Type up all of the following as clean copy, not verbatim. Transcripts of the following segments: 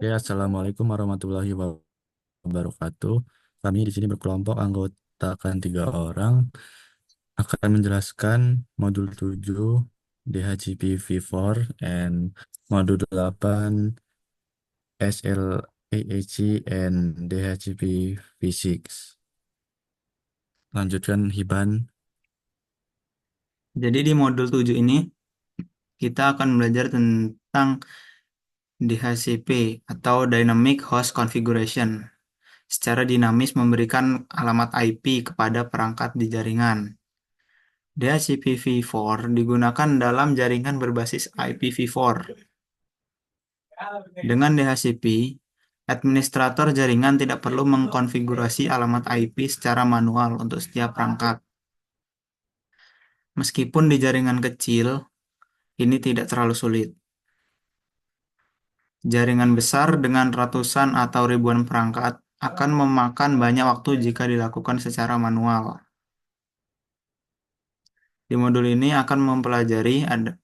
Ya, Assalamualaikum warahmatullahi wabarakatuh. Kami di sini berkelompok anggotakan 3 orang akan menjelaskan modul 7 DHCP V4 and modul 8 SLAAC and DHCP V6. Lanjutkan Hiban. Jadi di modul 7 ini kita akan belajar tentang DHCP atau Dynamic Host Configuration. Secara dinamis memberikan alamat IP kepada perangkat di jaringan. DHCP-V4 digunakan dalam jaringan berbasis IPv4. Dengan DHCP, administrator jaringan tidak perlu mengkonfigurasi alamat IP secara manual untuk setiap perangkat. Meskipun di jaringan kecil, ini tidak terlalu sulit. Jaringan besar dengan ratusan atau ribuan perangkat akan memakan banyak waktu jika dilakukan secara manual. Di modul ini akan mempelajari ada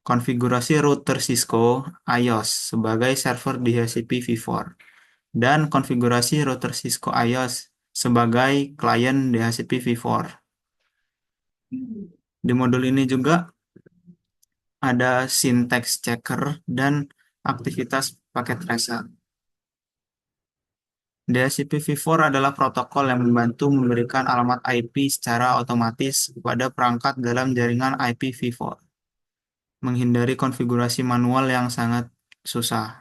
konfigurasi router Cisco IOS sebagai server DHCP V4 dan konfigurasi router Cisco IOS sebagai klien DHCP V4. Di modul ini juga ada syntax checker dan aktivitas paket tracer. DHCP V4 adalah protokol yang membantu memberikan alamat IP secara otomatis kepada perangkat dalam jaringan IPv4, menghindari konfigurasi manual yang sangat susah.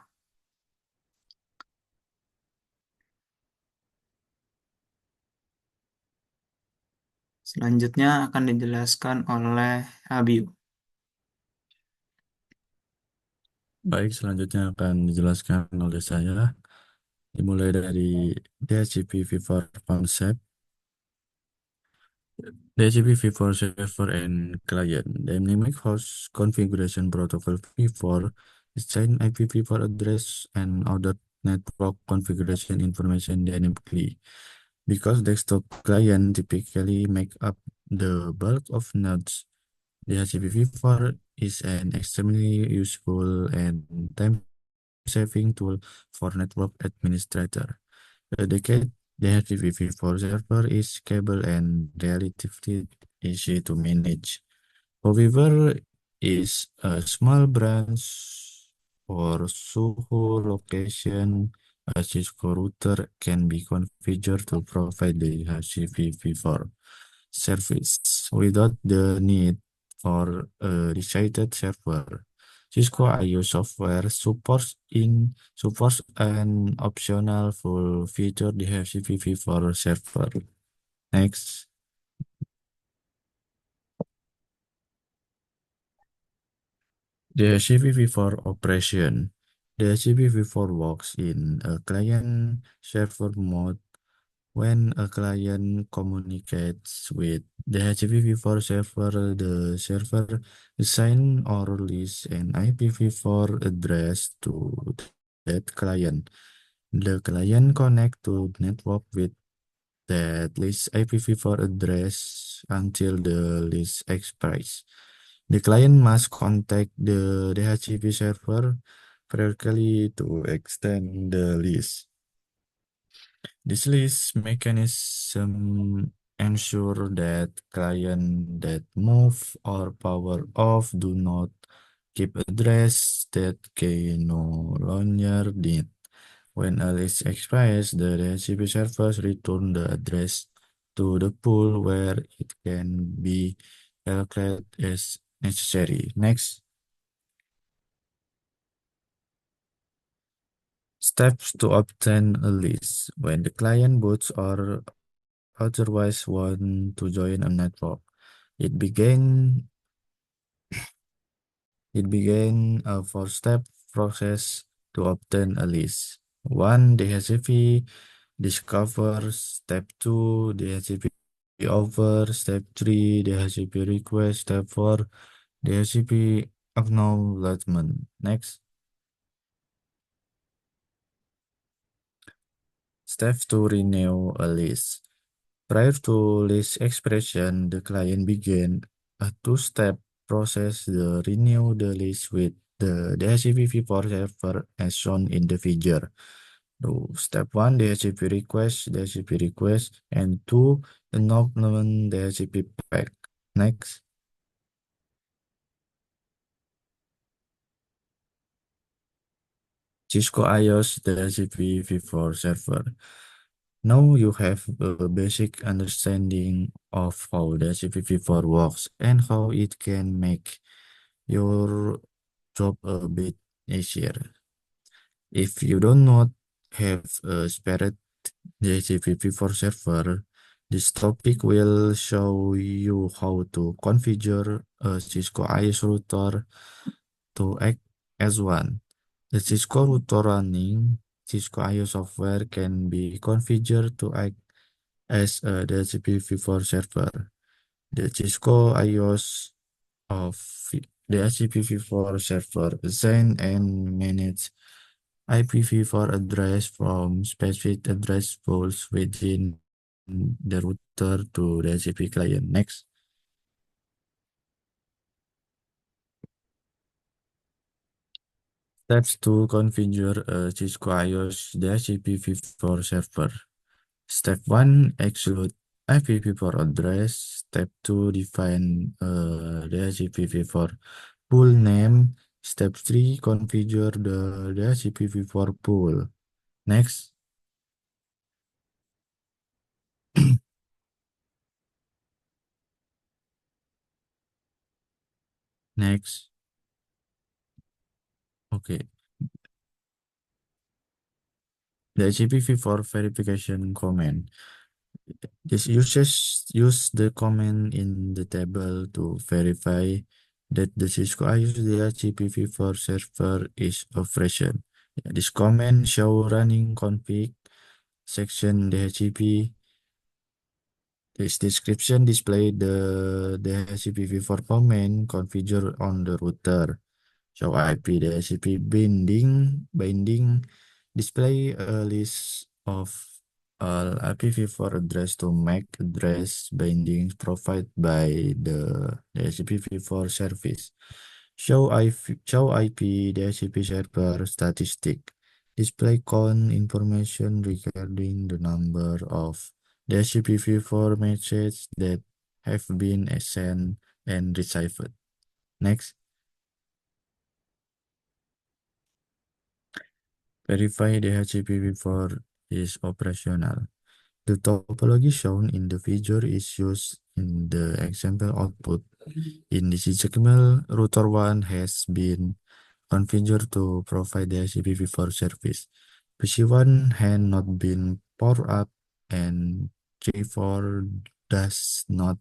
Selanjutnya akan dijelaskan oleh Habib. Baik, selanjutnya akan dijelaskan oleh saya. Dimulai dari DHCP V4 konsep. DHCP V4 Server and Client Dynamic Host Configuration Protocol V4 assign IPv4 address and other network configuration information dynamically. Because desktop client typically make up the bulk of nodes, DHCP V4 is an extremely useful and time-saving tool for network administrator. The HTTP4 server is scalable and relatively easy to manage. However, is a small branch or Soho location, a Cisco router can be configured to provide the HTTP4 service without the need for a dedicated server. Cisco IO software supports an optional full feature DHCP for server. Next, the CPv4 operation. The CPv4 works in a client server mode when a client communicates with the HTTP4 server. The server assigns or releases an IPv4 address to that client. The client connects to network with that list IPv4 address until the list expires. The client must contact the DHCP server periodically to extend the list. This list mechanism ensure that clients that move or power off do not keep address that can no longer need. When a list expires, the DHCP servers return the address to the pool where it can be allocated as necessary. Next, steps to obtain a list. When the client boots or otherwise want to join a network, it began a four-step process to obtain a list. One, DHCP discover. Step 2, DHCP over. Step 3, DHCP request. Step 4, DHCP acknowledgement. Next. Step 2, renew a list. Prior to list expression, the client began a two-step process to renew the list with the DHCP4 server as shown in the figure. So step 1, DHCP request, and 2, enablement DHCP pack. Next, Cisco iOS DHCP v4 server. Now you have a basic understanding of how DHCP v4 works and how it can make your job a bit easier. If you do not have a spare DHCP4 server, this topic will show you how to configure a Cisco IS router to act as one. The Cisco router running Cisco IO software can be configured to act as a DHCP4 server. The Cisco IOS of the HTTP4 server assign and manage IPv4 address from specific address pools within the router to the HTTP client. Next, steps to configure a Cisco IOS DHCP4 server. Step 1, exclude IPv4 address. Step 2, define DHCP4 pool name. Step 3, configure the DHCP4 pool. Next, next. Okay. The HTTP4 verification command. This use the command in the table to verify that the Cisco IOS DHCP4 server is operation. This command show running config section DHCP. This description display the DHCP4 command configure on the router. Show IP DHCP binding display a list of all IPv4 address to MAC address bindings provided by the DHCP4 service. Show IP DHCP server statistic. Display count information regarding the number of DHCP4 messages that have been sent and received. Next. Verify the HTTP4 is operational. The topology shown in the figure is used in the example output. In this example, router 1 has been configured to provide the HTTP4 service. PC1 had not been powered up and J4 does not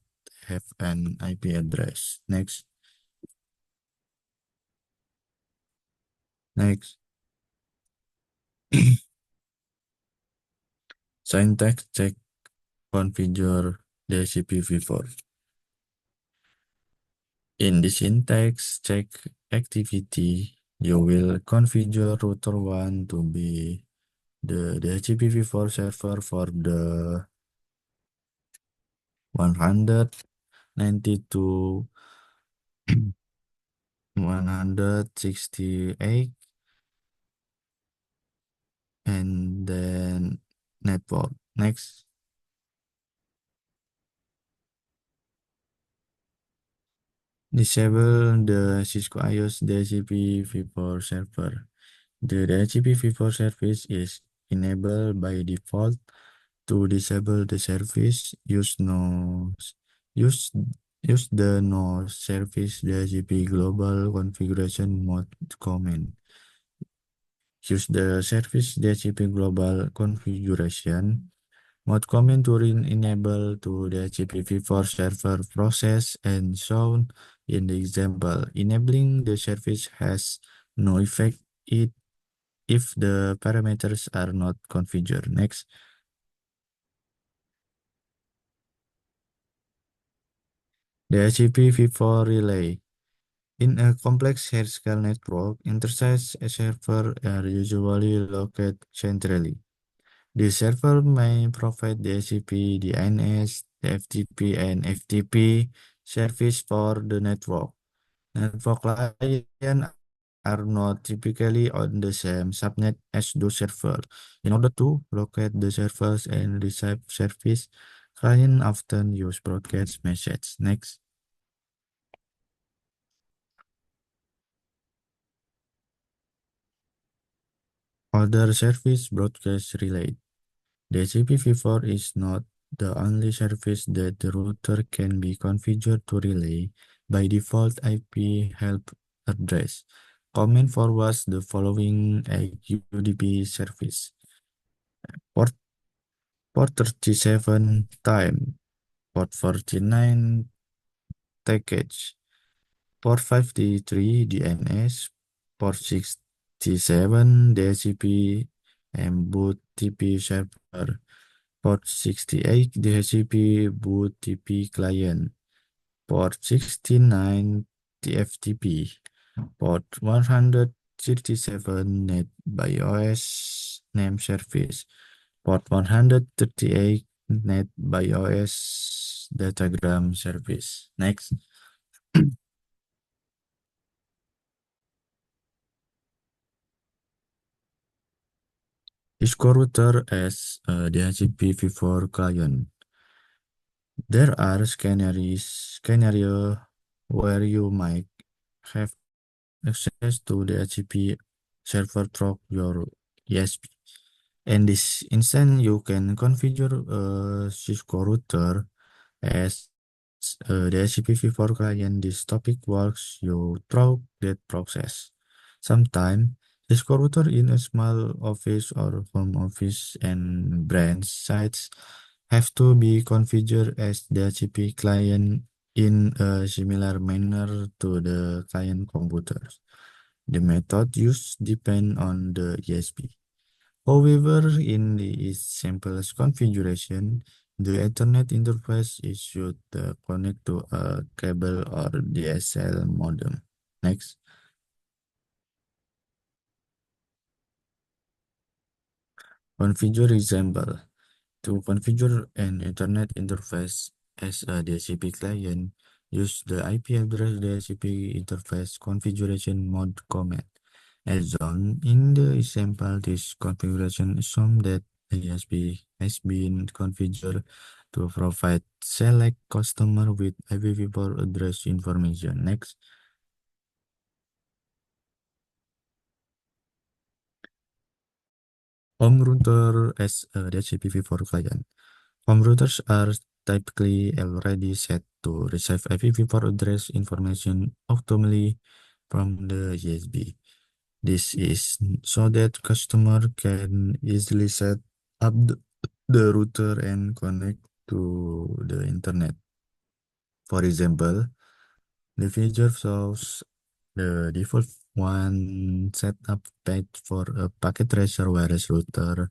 have an IP address. Next. Next. Syntax check configure the HTTP4. In the syntax check activity, you will configure router 1 to be the HTTP4 server for the 192 168 and then network. Next, disable the Cisco IOS DHCP v4 server. The DHCP v4 service is enabled by default. To disable the service, use use the no service DHCP global configuration mode command. Use the service DHCP global configuration mode command to enable to DHCP v4 server process and shown in the example. Enabling the service has no effect if the parameters are not configured. Next. The HTTP4 relay. In a complex hierarchical network, interface servers are usually located centrally. The server may provide the DHCP, DNS, the FTP, and FTP service for the network. Network clients are not typically on the same subnet as those servers. In order to locate the servers and receive service, clients often use broadcast message. Next, other service broadcast relay. The IPv4 is not the only service that the router can be configured to relay. By default, IP help address. Comment forwards the following a UDP service. Port, port 37 time, port 49 package, port 53 DNS, port 67 DHCP, and boot TP server. Port 68 DHCP boot TP client, port 69 TFTP, port 137 net BIOS name service, port 138 net BIOS datagram service. Next, Cisco router as a DHCP v4 client. There are scenarios where you might have access to the HTTP server through your ESP. In this instance, you can configure a Cisco router as the HTTP v4 client. This topic works you through that process. Sometimes, Cisco router in a small office or home office and branch sites have to be configured as the HTTP client in a similar manner to the client computers. The method used depend on the ESP. However, in the simplest configuration, the Ethernet interface is should connect to a cable or DSL modem. Next, configure example. To configure an Ethernet interface as a DHCP client, use the IP address DHCP interface configuration mode command. As shown in the example, this configuration assumes that the ESP has been configured to provide select customer with IPv4 address information. Next, home router as a DHCP4 client. Home routers are typically already set to receive IPv4 address information optimally from the ESP. This is so that customer can easily set up the router and connect to the internet. For example, the feature shows the default one setup page for a packet tracer wireless router.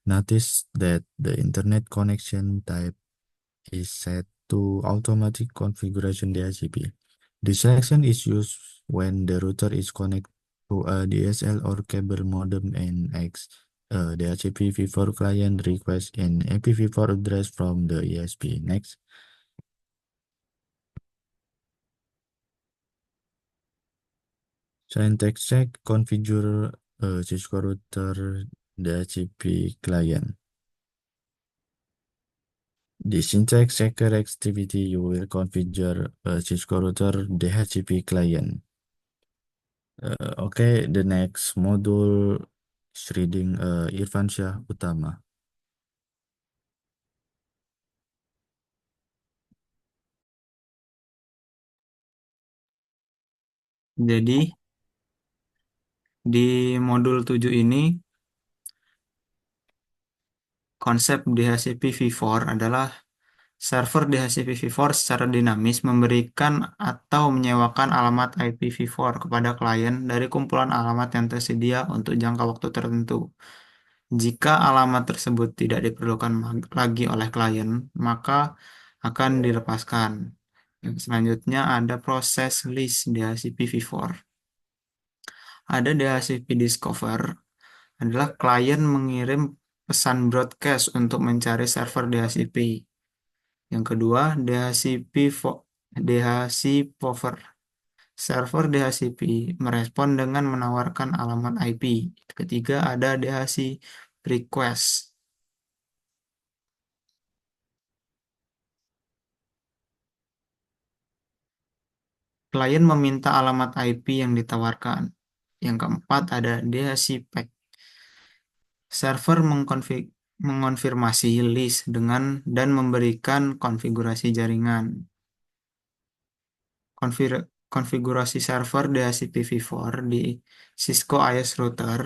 Notice that the internet connection type is set to automatic configuration DHCP. The selection is used when the router is connected to a DSL or cable modem and X. The DHCP v4 client requests an IPv4 address from the ESP. Next, syntax check configure a Cisco router DHCP client. The syntax checker activity you will configure a Cisco router DHCP client. Okay, the next module is reading Irfansyah Utama. Jadi di modul 7 ini konsep DHCP v4 adalah server DHCP v4 secara dinamis memberikan atau menyewakan alamat IPv4 kepada klien dari kumpulan alamat yang tersedia untuk jangka waktu tertentu. Jika alamat tersebut tidak diperlukan lagi oleh klien, maka akan dilepaskan. Yang selanjutnya ada proses list DHCP v4. Ada DHCP discover, adalah klien mengirim pesan broadcast untuk mencari server DHCP. Yang kedua, DHCP DHCP Power. Server DHCP merespon dengan menawarkan alamat IP. Ketiga ada DHCP Request. Klien meminta alamat IP yang ditawarkan. Yang keempat ada DHCP. Server mengonfirmasi list dengan dan memberikan konfigurasi jaringan. Konfigurasi server DHCP v4 di Cisco IS Router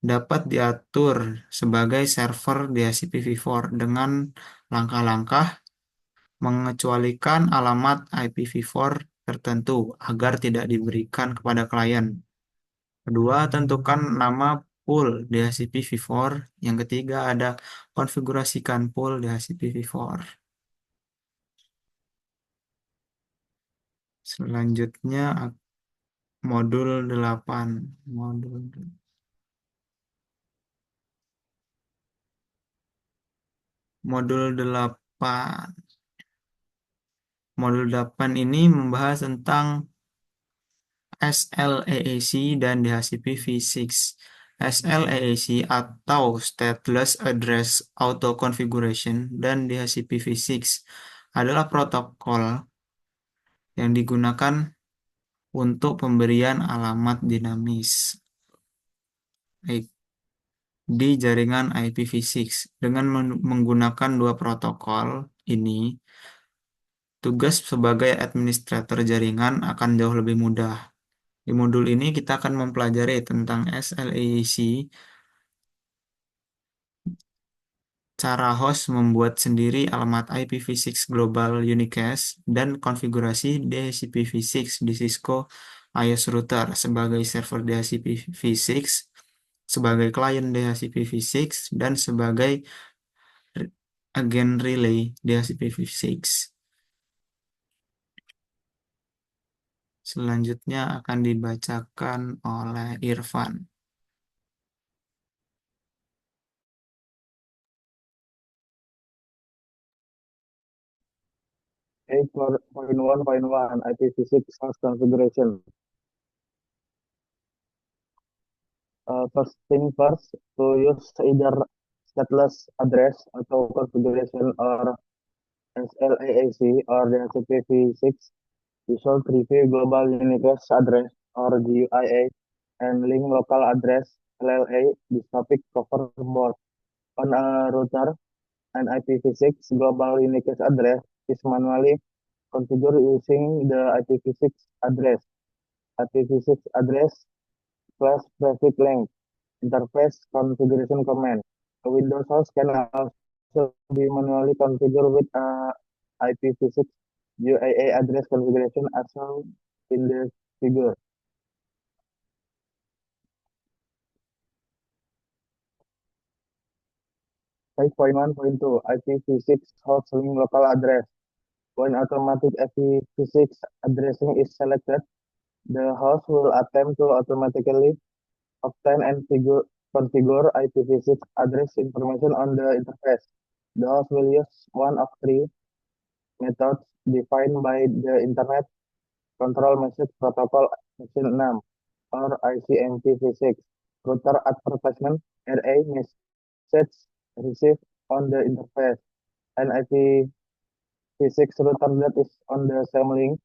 dapat diatur sebagai server DHCP v4 dengan langkah-langkah mengecualikan alamat IPv4 tertentu agar tidak diberikan kepada klien. Kedua, tentukan nama pool DHCP v4. Yang ketiga ada konfigurasikan pool DHCP v4. Selanjutnya modul 8. Modul 8. Modul 8 ini membahas tentang SLAAC dan DHCP v6. SLAAC atau Stateless Address Auto Configuration dan DHCP v6 adalah protokol yang digunakan untuk pemberian alamat dinamis di jaringan IPv6. Dengan menggunakan dua protokol ini, tugas sebagai administrator jaringan akan jauh lebih mudah. Di modul ini kita akan mempelajari tentang SLAAC, cara host membuat sendiri alamat IPv6 Global Unicast, dan konfigurasi DHCP-v6 di Cisco IS Router sebagai server DHCP-v6, sebagai klien DHCP-v6, dan sebagai agen relay DHCP-v6. Selanjutnya akan dibacakan oleh Irfan. Eight point one IPv6 host configuration. First thing first, to use either stateless address atau configuration or SLAAC or DHCP-v6, you should review global unicast address or GUIA and link local address LLA. This topic cover both on a router and IPv6 global unicast address is manually configured using the IPv6 address. IPv6 address plus prefix link interface configuration command. A Windows host can also be manually configured with IPv6 UAA address configuration as shown in the figure. Five point one point two IPv6 host link local address. When automatic IPv6 addressing is selected, the host will attempt to automatically obtain and configure IPv6 address information on the interface. The host will use one of three methods defined by the Internet Control Message Protocol Section 6 or ICMPv6. Router advertisement RA message received on the interface. An IPv6 router that is on the same link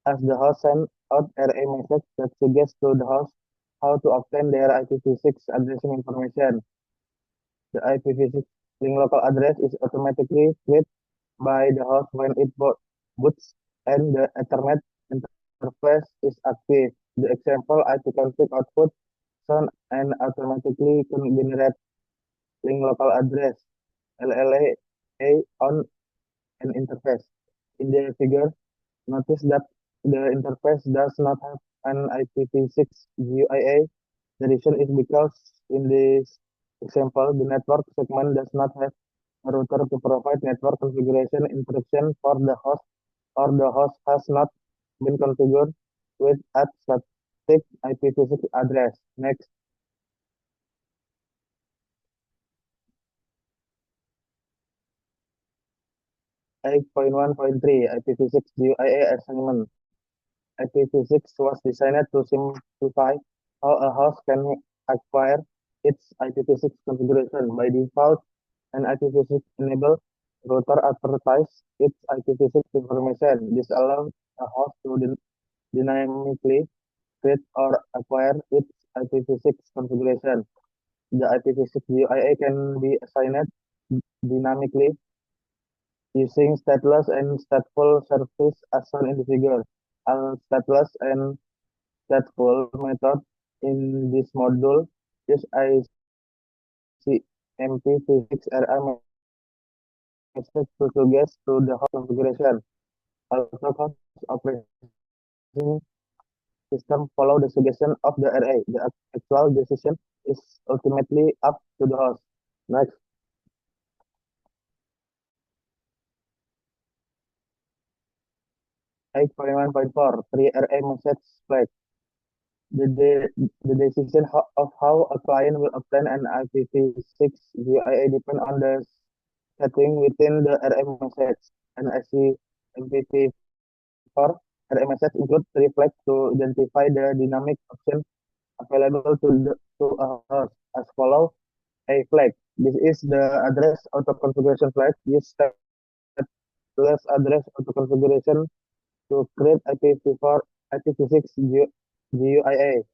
as the host send out RA message that suggests to the host how to obtain their IPv6 addressing information. The IPv6 link local address is automatically created by the host when it boots and the Ethernet interface is active. The example IPconfig output shown and automatically generate link local address LLA on an interface. In the figure, notice that the interface does not have an IPv6 GUIA. The reason is because in this example, the network segment does not have a router to provide network configuration instruction for the host, or the host has not been configured with a static IPv6 address. Next. 8.1.3 IPv6 GUIA assignment. IPv6 was designed to simplify how a host can acquire its IPv6 configuration. By default, an IPv6 enable router advertise its IPv6 information. This allows a host to dynamically create or acquire its IPv6 configuration. The IPv6 GUIA can be assigned dynamically using stateless and stateful service as shown in the figure. A stateless and stateful method in this module use ICMP6RA message to suggest to the host configuration. Also, host operating system follow the suggestion of the RA. The actual decision is ultimately up to the host. Next, 8.1.4 pre-RA message flag. The decision of how a client will obtain an IPv6 GUIA depend on the setting within the RA message. An ICMP4 RA message includes three flags to identify the dynamic option available to a host as follows. A flag. This is the address auto configuration flag. Use stateless address auto configuration to create IPv6 GUIA.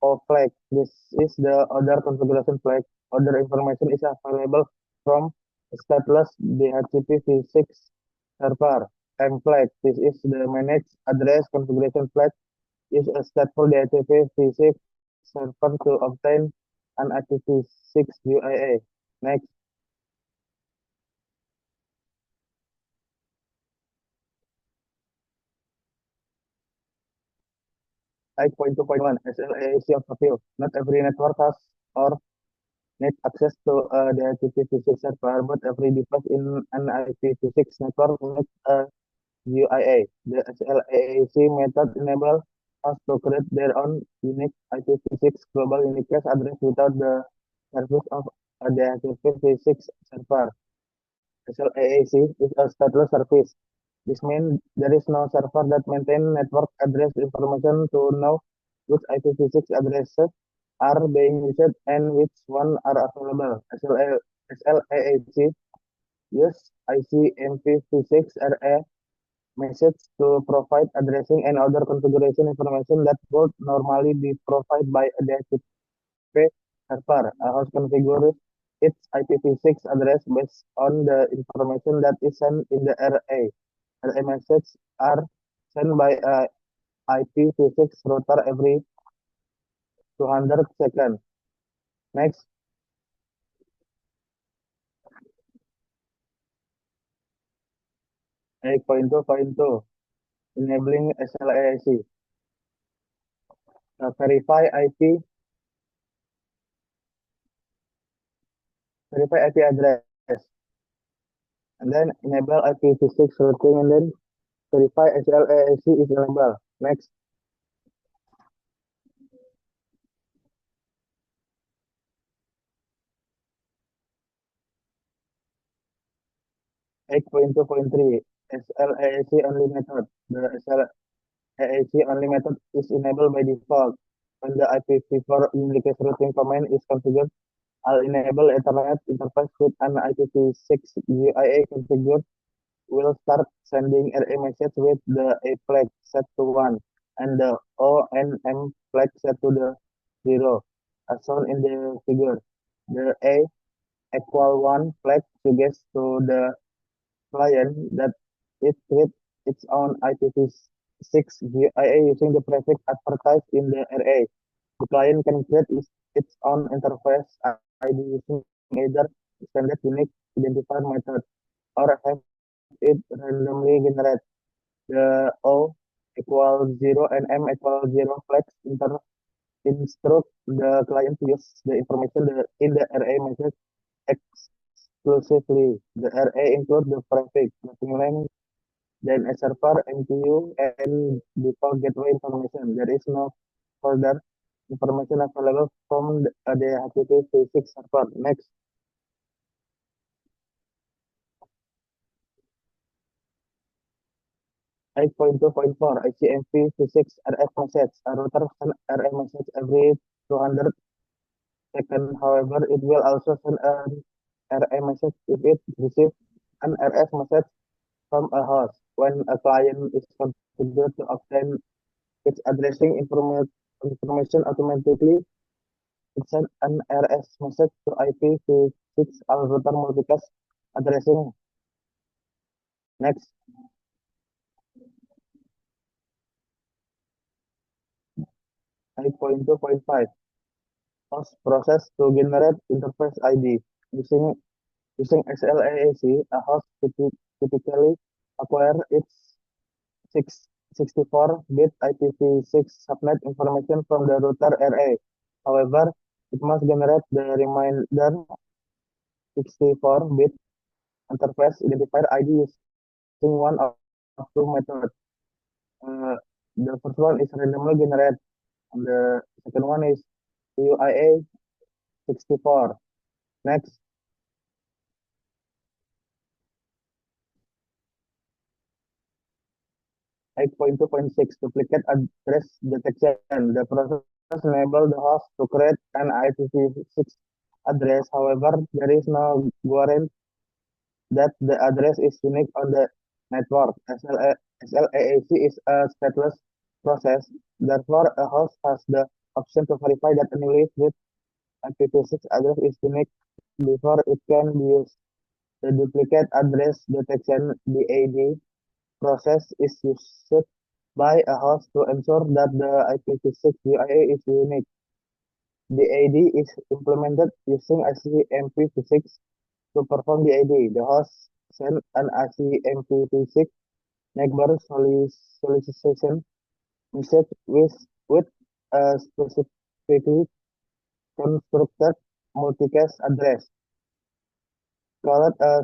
O flag. This is the order configuration flag. Order information is available from stateless DHCP v6 server. M flag. This is the managed address configuration flag. Use a stateful DHCP v6 server to obtain an IPv6 GUIA. Next, 8.2.1 SLAAC overview. Not every network has or need access to the IPv6 server, but every device in an IPv6 network needs a GUIA. The SLAAC method enables us to create their own unique IPv6 global uniqueness address without the service of the IPv6 server. SLAAC is a stateless service. This means there is no server that maintains network address information to know which IPv6 addresses are being used and which one are available. SLAAC use ICMP6RA message to provide addressing and other configuration information that would normally be provided by a DHCP server. A host configures its IPv6 address based on the information that is sent in the RA. RA messages are sent by a IPv6 router every 200 seconds. Next, 8.2.2 enabling SLAAC. Verify IP address, and then enable IPv6 routing, and then verify SLAAC is enabled. Next, 8.2.3 SLAAC only method. The SLAAC only method is enabled by default. When the IPv4 unique routing command is configured, I'll enable Ethernet interface with an IPv6 GUIA configured will start sending RA message with the A flag set to 1 and the O and M flag set to the 0 as shown in the figure. The A equal 1 flag suggests to the client that it creates its own IPv6 GUIA using the prefix advertised in the RA. The client can create its own interface ID using either standard unique identifier method or have it randomly generate. The O equals 0 and M equals 0 flags instruct the client to use the information in the RA message exclusively. The RA includes the prefix, nothing length, then a server, MTU, and default gateway information. There is no further information available from the HTTP 6 server. Next, 8.2.4 ICMP physics RF message. A router send RF message every 200 seconds. However, it will also send an RF message if it receives an RF message from a host. When a client is configured to obtain its addressing information automatically, it sends an RF message to IPv6 or router multicast addressing. Next, 8.2.5 host process to generate interface ID. Using using SLAAC, a host typically acquire its 64-bit IPv6 subnet information from the router array. However, it must generate the remainder 64-bit interface identifier ID using one of two methods. Uh, the first one is randomly generated, and the second one is UIA 64. Next, 8.2.6 duplicate address detection. The process enables the host to create an IPv6 address. However, there is no guarantee that the address is unique on the network. SLAAC is a stateless process. Therefore, a host has the option to verify that any list with IPv6 address is unique before it can be used. The duplicate address detection (DAD) process is used by a host to ensure that the IPv6 UIA is unique. DAD is implemented using ICMP-v6 to perform DAD. The host sends an ICMP-v6 neighbor solicitation message with a specifically constructed multicast address called a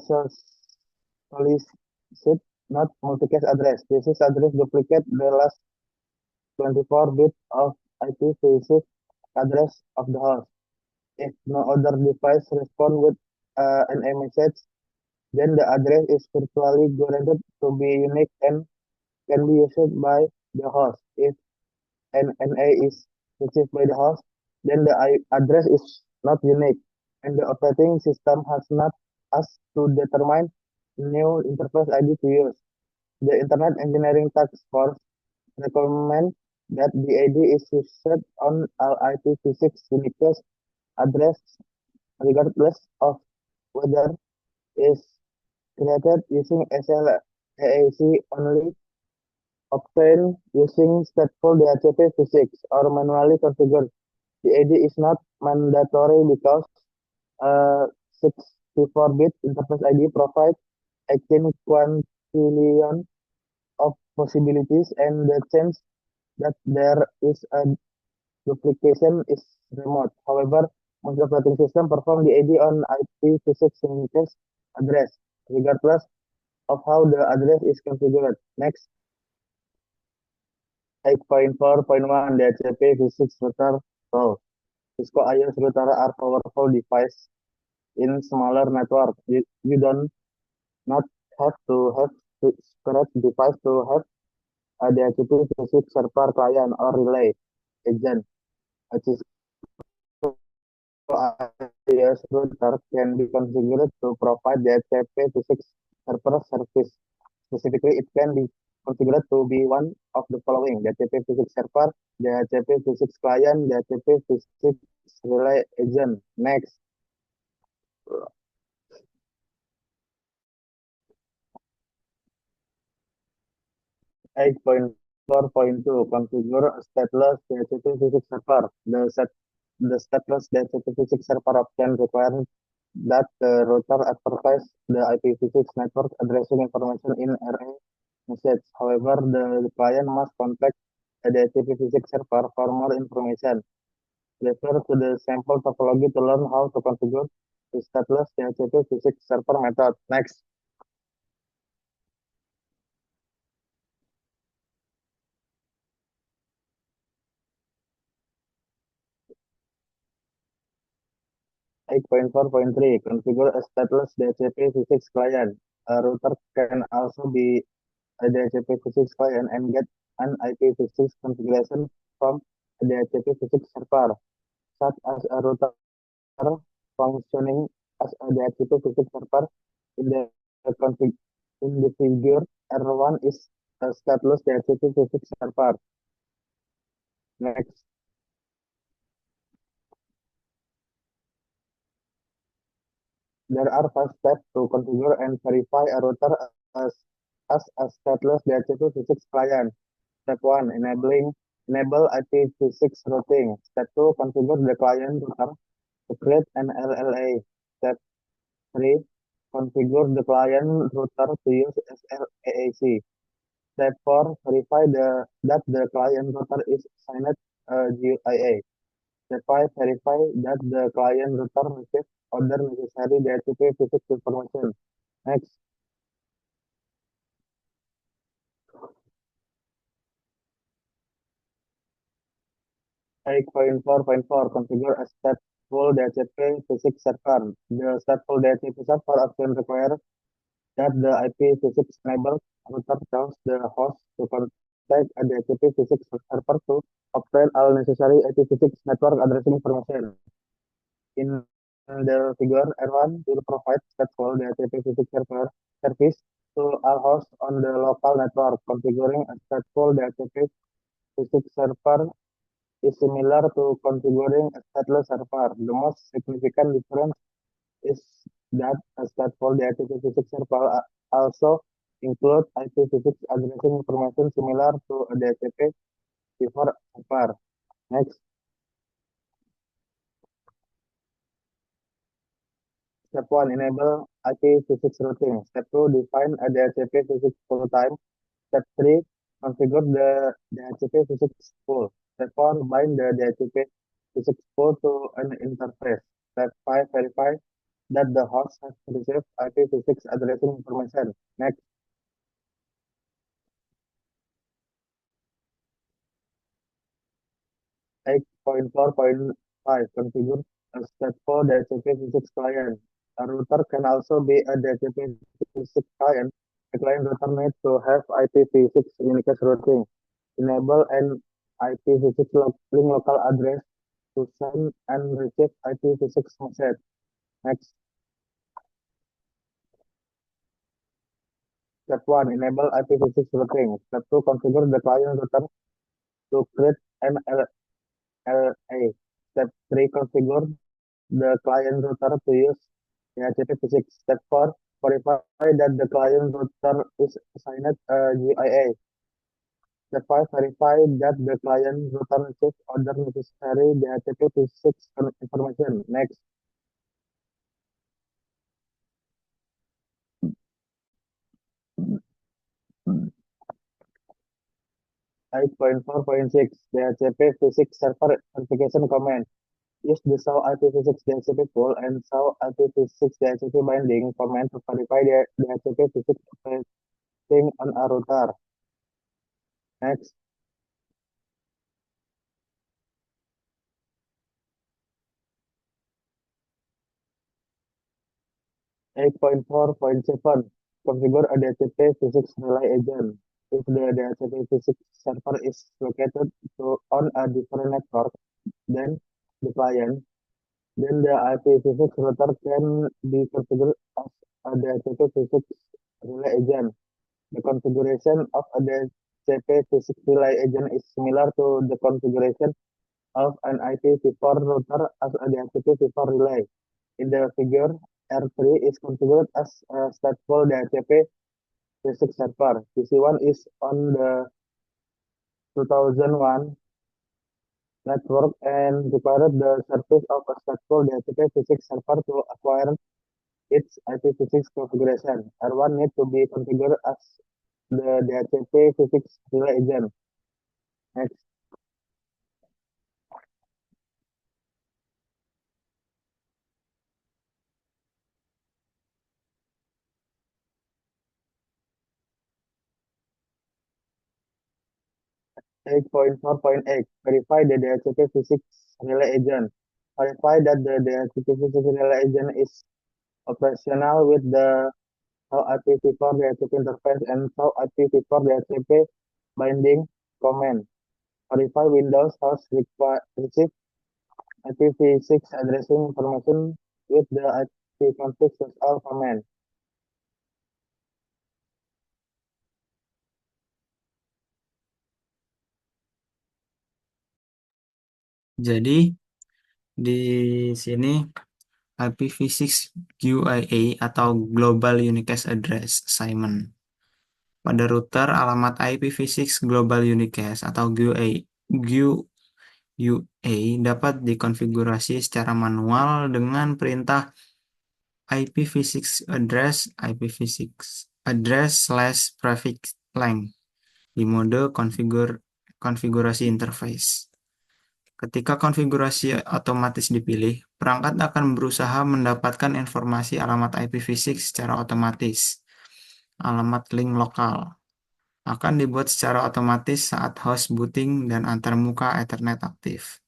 solicit not multicast address. This is address duplicate the last 24 bits of IPv6 address of the host. If no other device responds with an message, then the address is virtually guaranteed to be unique and can be used by the host. If an NA is received by the host, then the address is not unique, and the operating system has not asked to determine new interface ID to use. The Internet Engineering Task Force recommends that DAD is used on all IPv6 unique address regardless of whether is created using SLAAC only, obtained using stateful DHCP or manually configured. The AD is not mandatory because a 64-bit interface ID provides 18 quintillion of possibilities, and the chance that there is a duplication is remote. However, most operating systems perform the AD on IPv6 unique address, regardless of how the address is configured. Next, 8.4.1 DHCP v6 router role. Cisco IOS router are powerful devices in smaller network. You don't not have to have separate device to have a DHCP v6 server client or relay agent. A Cisco IOS router can be configured to provide DHCP v6 server service. Specifically, it can be configured to be one of the following: DHCP physics server, DHCP physics client, DHCP physics relay agent. Next, 8.4.2 configure a stateless DHCP physics server. The stateless DHCP physics server option requires that the router advertise the IPv6 network addressing information in array message. However, the client must contact the DHCP physics server for more information. Refer to the sample topology to learn how to configure the stateless DHCP physics server method. Next, 8.4.3 configure a stateless DHCP physics client. A router can also be a DHCP physics client and get an IPv6 configuration from a DHCP physics server, such as a router functioning as a DHCP physics server in the config in the figure. R1 is a stateless DHCP physics server. Next, there are 5 steps to configure and verify a router as, as a stateless DHCP physics client. Step 1, enable IPv6 routing. Step 2, configure the client router to create an LLA. Step 3, configure the client router to use SLAAC. Step 4, verify that the client router is signed GUIA. Step 5, verify that the client router receives other necessary DHCP physics information. Next, 8.4.4, configure a stateful DHCP physics server. The stateful DHCP server option requires that the IPv6 enabled router tells the host to contact a DHCP physics server to obtain all necessary IPv6 network addressing information. In the figure, R1 will provide stateful DHCP physics server service to all hosts on the local network. Configuring a stateful DHCP physics server is similar to configuring a stateless server. The most significant difference is that a stateful DHCP physics server also include IPv6 addressing information similar to a DHCP before server. Next, step 1, enable IPv6 routing. Step 2, define a DHCP physics pool time. Step 3, configure the DHCP physics pool. Step 4, bind the DHCP physics pool to an interface. Step 5, verify that the host has received IPv6 addressing information. Next, 8.4.5, configure a stateful DHCP physics client. A router can also be a DHCP physics client. The client router needs to have IPv6 unicast routing. Enable an IPv6 link local address to send and receive IPv6 message. Next, step 1, enable IPv6 routing. Step 2, configure the client router to create an LLA. Step 3, configure the client router to use DHCP physics. Step 4, verify that the client router is assigned a GIA. Step 5, verify that the client router receives other necessary DHCP physics information. Next, 8.4.6, DHCP physics server verification command. Use the show IPv6 DHCP pool and show IPv6 DHCP binding command to verify the DHCP physics operating on a router. Next, 8.4.7, configure a DHCP physics relay agent. If the DHCP physics server is located on a different network than the client, then the IPv6 router can be configured as a DHCP physics relay agent. The configuration of a DHCP physics relay agent is similar to the configuration of an IPv4 router as a DHCP relay. In the figure, R3 is configured as a stateful DHCP physics server. PC1 is on the 2001 network and required the service of a stateful DHCP physics server to acquire its IPv6 configuration. R1 needs to be configured as the DHCP physics relay agent. Next, 8.4.8, verify the DHCP physics relay agent. Verify that the DHCP physics relay agent is operational with the how IPv4 DHCP interface and how IPv4 DHCP binding command. Verify Windows host receive IPv6 addressing information with the ipconfig-all command. Jadi di sini IPv6 GUIA atau Global Unicast Address Assignment. Pada router, alamat IPv6 Global Unicast atau GUA dapat dikonfigurasi secara manual dengan perintah IPv6 address/prefix length di mode konfigurasi interface. Ketika konfigurasi otomatis dipilih, perangkat akan berusaha mendapatkan informasi alamat IPv6 secara otomatis. Alamat link lokal akan dibuat secara otomatis saat host booting dan antarmuka Ethernet aktif.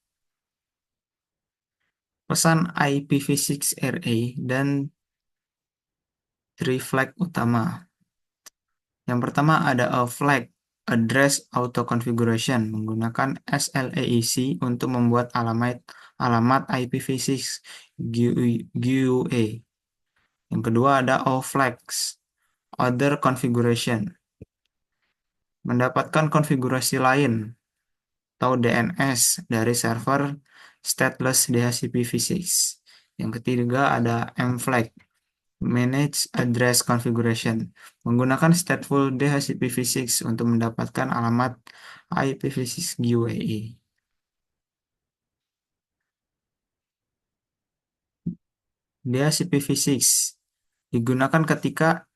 Pesan IPv6 RA dan 3 flag utama. Yang pertama ada a flag, address auto configuration, menggunakan SLAEC untuk membuat alamat IPv6 GUA. Yang kedua ada O flags, other configuration, mendapatkan konfigurasi lain atau DNS dari server stateless DHCP-v6. Yang ketiga ada M flag, manage address configuration, menggunakan stateful DHCP-v6 untuk mendapatkan alamat IPv6 GUAE. DHCP-v6 digunakan ketika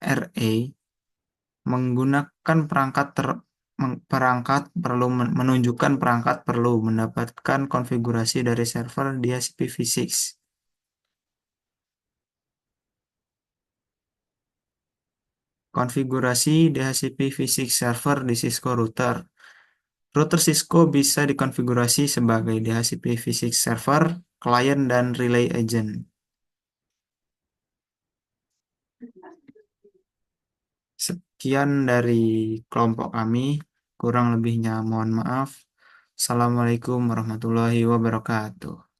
RA menggunakan perangkat perlu mendapatkan konfigurasi dari server DHCP-v6. Konfigurasi DHCP-v6 server di Cisco router. Router Cisco bisa dikonfigurasi sebagai DHCP-v6 server, client, dan relay agent. Sekian dari kelompok kami, kurang lebihnya mohon maaf. Assalamualaikum warahmatullahi wabarakatuh.